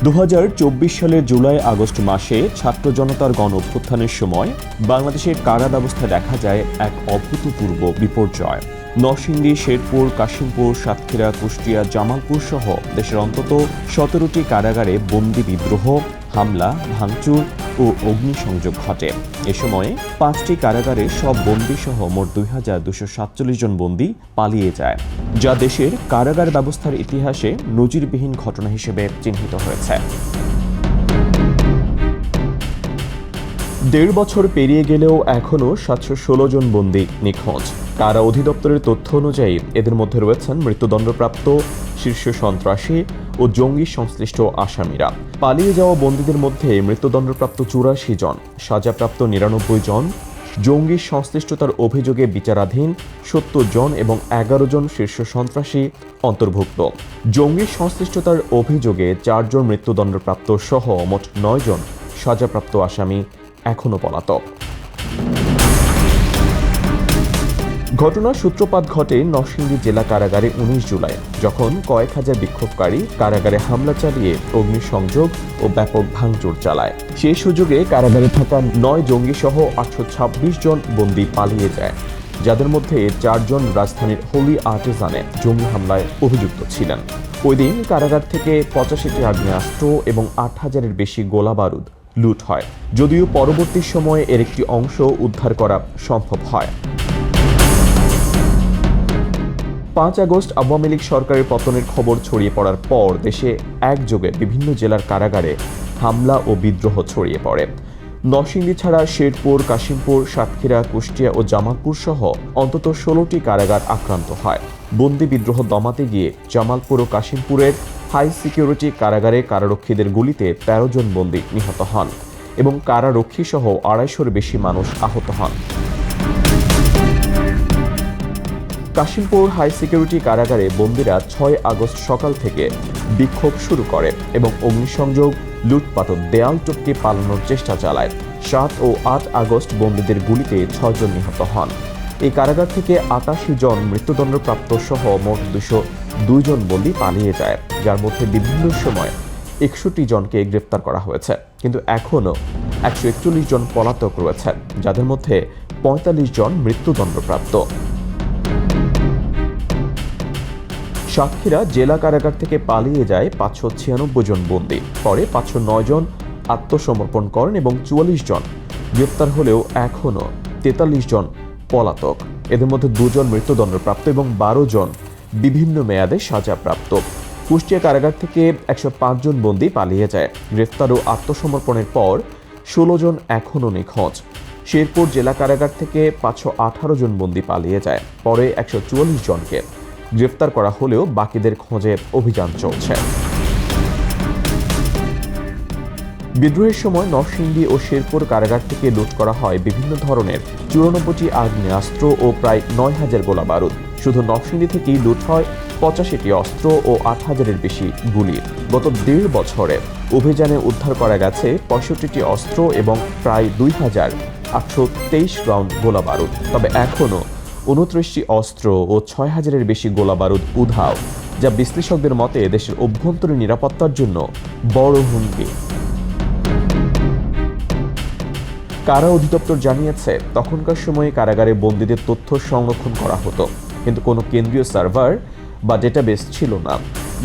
2024 সালের July August মাসে ছাত্র জনতার গণ অভ্যুত্থানের সময় বাংলাদেশের কারা ব্যবস্থায় দেখা যায় এক অভূতপূর্ব বিপর্যয়। নরসিংদী, শেরপুর, কাশিমপুর, সাতক্ষীরা, কুষ্টিয়া, জামালপুর সহ দেশের অন্তত 17টি কারাগারে বন্দি বিদ্রোহ, হামলা, ভাঙচুর ও অগ্নিসংযোগ ঘটে। এ সময়ে 5টি কারাগারে সব বন্দী সহ মোট 2247 জন বন্দী পালিয়ে যায়, যা দেশের কারাগার ব্যবস্থার ইতিহাসে নজিরবিহীন ঘটনা হিসেবে চিহ্নিত হয়েছে। 1.5 বছর পেরিয়ে গেলেও এখনও 716 জন বন্দী নিখোঁজ। কারা অধিদপ্তরের তথ্য অনুযায়ী এদের মধ্যে রয়েছেন মৃত্যুদণ্ডপ্রাপ্ত শীর্ষ সন্ত্রাসী ও জঙ্গি সংশ্লিষ্ট আসামিরা। পালিয়ে যাওয়া বন্দীদের মধ্যে মৃত্যুদণ্ডপ্রাপ্ত 84 জন, সাজাপ্রাপ্ত 99 জন, জঙ্গি সংশ্লিষ্টতার অভিযোগে বিচারাধীন 70 জন এবং 11 জন শীর্ষ সন্ত্রাসী অন্তর্ভুক্ত। জঙ্গি সংশ্লিষ্টতার অভিযোগে 4 জন মৃত্যুদণ্ডপ্রাপ্ত সহ মোট 9 জন সাজাপ্রাপ্ত আসামি এখনও পলাতক। ঘটনার সূত্রপাত ঘটে নরসিংদী জেলা কারাগারে 19 জুলাই, যখন কয়েক হাজার বিক্ষোভকারী কারাগারে হামলা চালিয়ে অগ্নিসংযোগ ও ব্যাপক ভাঙচুর চালায়। সেই সুযোগে কারাগারে থাকা 9 জঙ্গি সহ 826 জন বন্দী পালিয়ে যায়, যাদের মধ্যে 4 জন রাজধানীর হোলি আর্টিজানে জঙ্গি হামলায় অভিযুক্ত ছিলেন। ওই দিন কারাগার থেকে 85টি আগ্নেয়াস্ত্র এবং 8,000-এর বেশি গোলা বারুদ লুট হয়, যদিও পরবর্তী সময়ে এর একটি অংশ উদ্ধার করা সম্ভব হয়। 5 আগস্ট আওয়ামী লীগ সরকারের পতনের খবর ছড়িয়ে পড়ার পর দেশে একযোগে বিভিন্ন জেলার কারাগারে হামলা ও বিদ্রোহ ছড়িয়ে পড়ে। নরসিংদী ছাড়া শেরপুর, কাশিমপুর, সাতক্ষীরা, কুষ্টিয়া ও জামালপুর সহ অন্তত 16টি কারাগার আক্রান্ত হয়। বন্দি বিদ্রোহ দমাতে গিয়ে জামালপুর ও কাশিমপুরের হাই সিকিউরিটি কারাগারে কারারক্ষীদের গুলিতে 13 জন বন্দী নিহত হন এবং কারারক্ষী সহ 250-এর বেশি মানুষ আহত হন। কাশিমপুর হাই সিকিউরিটি কারাগারে বন্দীরা 6 আগস্ট সকাল থেকে বিক্ষোভ শুরু করে এবং অগ্নিসংযোগ, লুটপাট ও দেয়াল টপকে পালানোর চেষ্টা চালায়। 7 ও 8 আগস্ট বন্দীদের গুলিতে 6 জন নিহত হন। এই কারাগার থেকে 88 জন মৃত্যুদণ্ডপ্রাপ্ত সহ মোট 202 জন বন্দী পালিয়ে যায়, যার মধ্যে বিভিন্ন সময় 61 জনকে গ্রেপ্তার করা হয়েছে, কিন্তু এখনও 141 জন পলাতক রয়েছেন, যাদের মধ্যে 45 জন মৃত্যুদণ্ডপ্রাপ্ত। সাতক্ষীরা জেলা কারাগার থেকে পালিয়ে যায় 596 জন বন্দী। পরে 509 জন আত্মসমর্পণ করেন এবং 44 জন গ্রেপ্তার হলেও এখনও 43 জন পলাতক। এদের মধ্যে 2 জন মৃত্যুদণ্ডপ্রাপ্ত এবং 12 জন বিভিন্ন মেয়াদে সাজাপ্রাপ্ত। কুষ্টিয়া কারাগার থেকে 105 জন বন্দী পালিয়ে যায়। গ্রেফতার ও আত্মসমর্পণের পর 16 জন এখনও নিখোঁজ। শেরপুর জেলা কারাগার থেকে 518 জন বন্দী পালিয়ে যায়। পরে 144 জনকে গ্রেফতার করা হলেও বাকিদের খোঁজে অভিযান চলছে। বিদ্রোহের সময় নরসিংদী ও শেরপুর কারাগার থেকে লুট করা হয় বিভিন্ন ধরনের 94টি আগ্নেয়াস্ত্র ও প্রায় 9,000 গোলা বারুদ। শুধু নরসিংদী থেকেই লুট হয় 85টি অস্ত্র ও 8,000-এর বেশি গুলি। গত 1.5 বছরে অভিযানে উদ্ধার করা গেছে 65টি অস্ত্র এবং প্রায় 2,823 রাউন্ড গোলা বারুদ। তবে এখনও 29টি অস্ত্র ও 6,000-এর বেশি গোলা বারুদ উধাও, যা বিশ্লেষকদের মতে দেশের অভ্যন্তরীণ নিরাপত্তার জন্য বড় হুমকি। কারা অধিদপ্তর জানিয়েছে, তখনকার সময়ে কারাগারে বন্দীদের তথ্য সংরক্ষণ করা হতো, কিন্তু কোনো কেন্দ্রীয় সার্ভার বা ডেটাবেস ছিল না।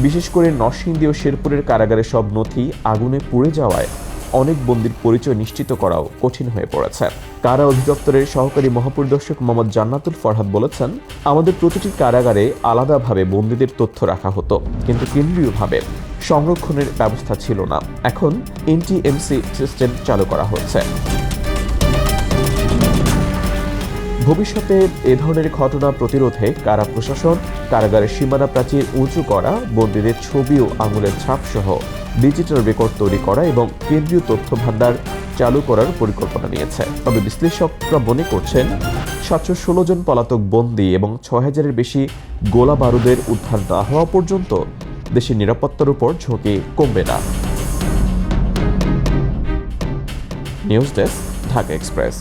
বিশেষ করে নরসিংদী ও শেরপুরের কারাগারের সব নথি আগুনে পুড়ে যাওয়ায় অনেক বন্দীর পরিচয় নিশ্চিত করাও কঠিন হয়ে পড়েছে। কারা অধিদপ্তরের সহকারী মহাপরিদর্শক মোহাম্মদ জান্নাতুল ফরহাদ বলেছেন, আমাদের প্রতিটি কারাগারে আলাদাভাবে বন্দীদের তথ্য রাখা হতো, কিন্তু কেন্দ্রীয়ভাবে সংরক্ষণের ব্যবস্থা ছিল না। এখন এনটিএমসি সিস্টেম চালু করা হচ্ছে। ভবিষ্যতে এ ধরনের ঘটনা প্রতিরোধে কারা প্রশাসন কারাগারের সীমানা প্রাচীর উঁচু করা, বন্দীদের ছবি ও আঙুলের ছাপ সহ ডিজিটাল রেকর্ড তৈরি করা এবং কেন্দ্রীয় তথ্য ভান্ডার চালু করার পরিকল্পনা নিয়েছে। তবে বিশ্লেষকরা মনে করছেন, 716 জন পলাতক বন্দী এবং 6,000-এর বেশি গোলা বারুদের উদ্ধার না হওয়া পর্যন্ত দেশের নিরাপত্তার উপর ঝুঁকি কমবে না। News desk, Dhaka express.